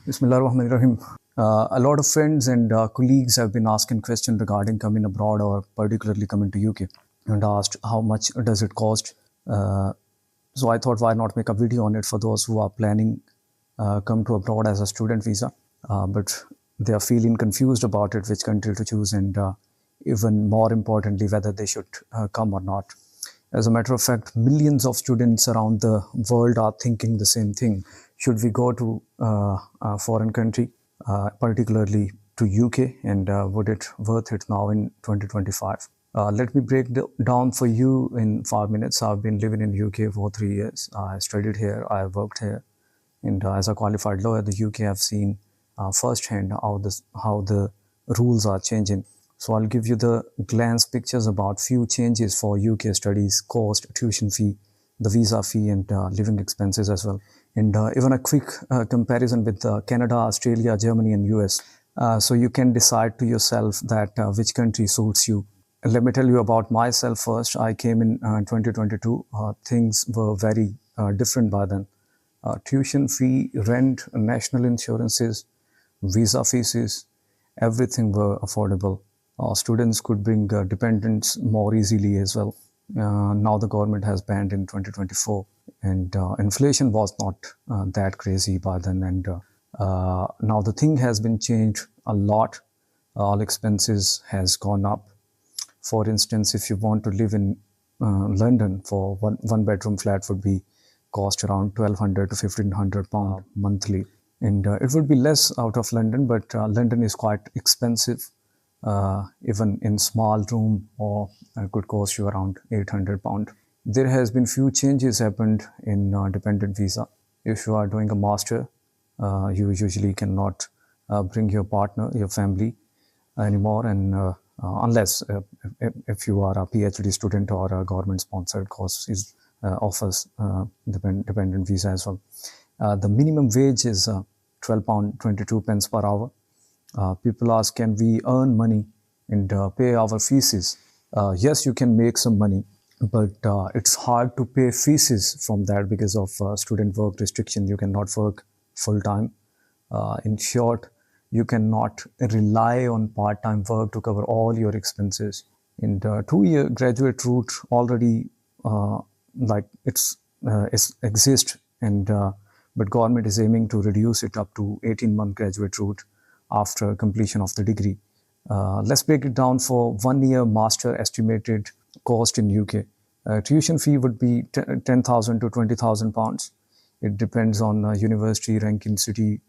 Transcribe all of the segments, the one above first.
Bismillahirrahmanirrahim. A lot of friends and colleagues have been asking questions regarding coming abroad or particularly coming to UK and asked how much does it cost. So I thought why not make a video on it for those who are planning come to abroad as a student visa, but they are feeling confused about it, which country to choose, and even more importantly, whether they should come or not. As a matter of fact, millions of students around the world are thinking the same thing. Should we go to a foreign country, particularly to UK, and would it worth it now in 2025? Let me break down for you in 5 minutes. I've been living in UK for 3 years. I studied here, I worked here, and as a qualified lawyer, the UK have seen firsthand how the rules are changing. So I'll give you the glance pictures about few changes for UK studies, cost, tuition fee, the visa fee, and living expenses as well. And even a quick comparison with Canada, Australia, Germany, and US. So you can decide to yourself that which country suits you. Let me tell you about myself first. I came in 2022. Things were very different by then. Tuition fee, rent, national insurances, visa fees, everything were affordable. Students could bring dependents more easily as well. Now the government has banned in 2024, and inflation was not that crazy by then. And now the thing has been changed a lot. All expenses has gone up. For instance, if you want to live in London, for one bedroom flat would be cost around 1,200 to 1,500 pound monthly, and it would be less out of London, but London is quite expensive. Even in small room or could cost you around 800 pound. There has been few changes happened in dependent visa. If you are doing a master, you usually cannot bring your partner, your family anymore, and unless if you are a PhD student or a government sponsored course is offers dependent visa as well. The minimum wage is £12.22 per hour. People ask, can we earn money and pay our fees? Yes, you can make some money, but it's hard to pay fees from that because of student work restriction. You cannot work full time. In short, you cannot rely on part-time work to cover all your expenses. In the 2-year graduate route already it's exists, and but government is aiming to reduce it up to 18-month graduate route after completion of the degree. Let's break it down for 1 year master estimated cost in UK. Tuition fee would be 10,000 to 20,000 pounds. It depends on university, ranking city,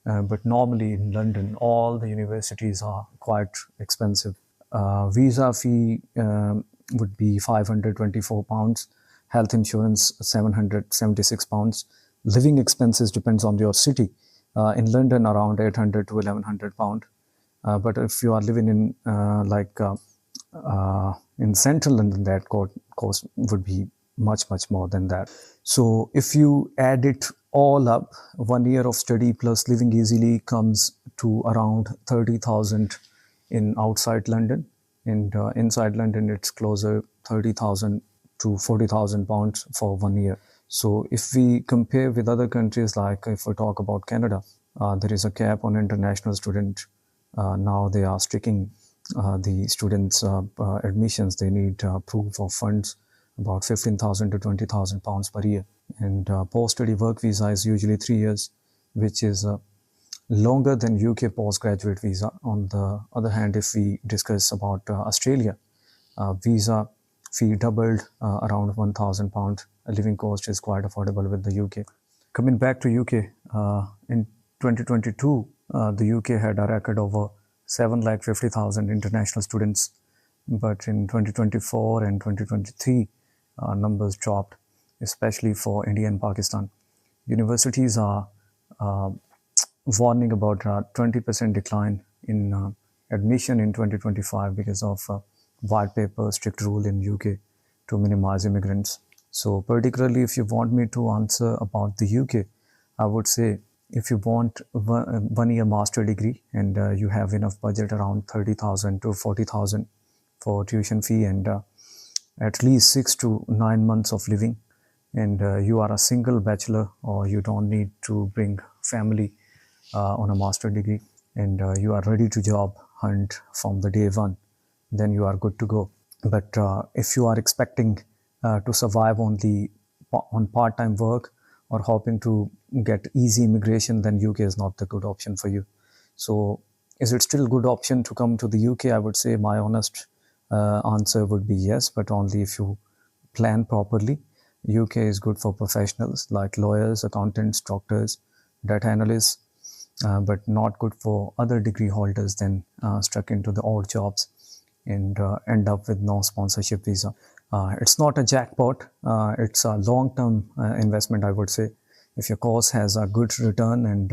but normally in London, all the universities are quite expensive. Visa fee would be 524 pounds. Health insurance, 776 pounds. Living expenses depends on your city. In London, around 800 to 1,100 pound. But if you are living in in central London, that cost would be much more than that. So if you add it all up, 1 year of study plus living easily comes to around 30,000 in outside London, and inside London it's closer 30,000 to 40,000 pounds for 1 year. So if we compare with other countries, like if we talk about Canada, there is a cap on international student. Now they are sticking the students' admissions. They need proof of funds, about 15,000 to 20,000 pounds per year. And post-study work visa is usually 3 years, which is longer than UK postgraduate visa. On the other hand, if we discuss about Australia, visa fee doubled, around 1,000 pounds. A living cost is quite affordable with the UK. Coming back to UK, in 2022, the UK had a record over 750,000 international students, but in 2024 and 2023, numbers dropped, especially for India and Pakistan. Universities are warning about a 20% decline in admission in 2025 because of white paper strict rule in UK to minimize immigrants. So particularly if you want me to answer about the UK, I would say if you want 1 year master degree and you have enough budget around 30,000 to 40,000 for tuition fee and at least 6 to 9 months of living, and you are a single bachelor or you don't need to bring family, on a master degree, and you are ready to job hunt from the day one, then you are good to go. But if you are expecting to survive on part-time work or hoping to get easy immigration, then UK is not the good option for you. So, is it still a good option to come to the UK? I would say my honest answer would be yes, but only if you plan properly. UK is good for professionals like lawyers, accountants, doctors, data analysts, but not good for other degree holders then stuck into the odd jobs and end up with no sponsorship visa. It's not a jackpot, it's a long term investment, I would say. If your course has a good return and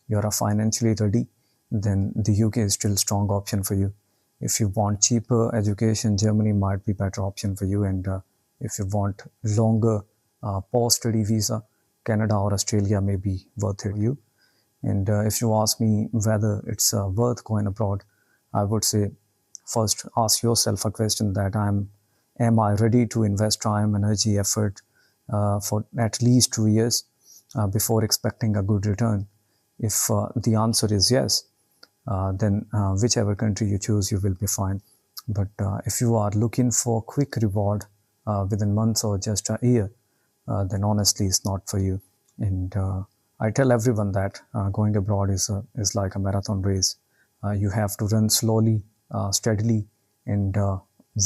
you're financially ready, then the UK is still a strong option for you. If you want cheaper education, Germany might be better option for you. And if you want longer post-study visa, Canada or Australia may be worth it for you. And if you ask me whether it's worth going abroad, I would say first ask yourself a question that am I ready to invest time, energy, effort for at least 2 years before expecting a good return? If the answer is yes, then whichever country you choose, you will be fine. But if you are looking for quick reward within months or just a year, then honestly, it's not for you. And I tell everyone that going abroad is like a marathon race. You have to run slowly, steadily, and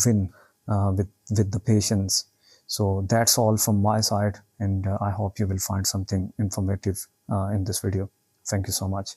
win with the patience. So that's all from my side, and I hope you will find something informative in this video. Thank you so much.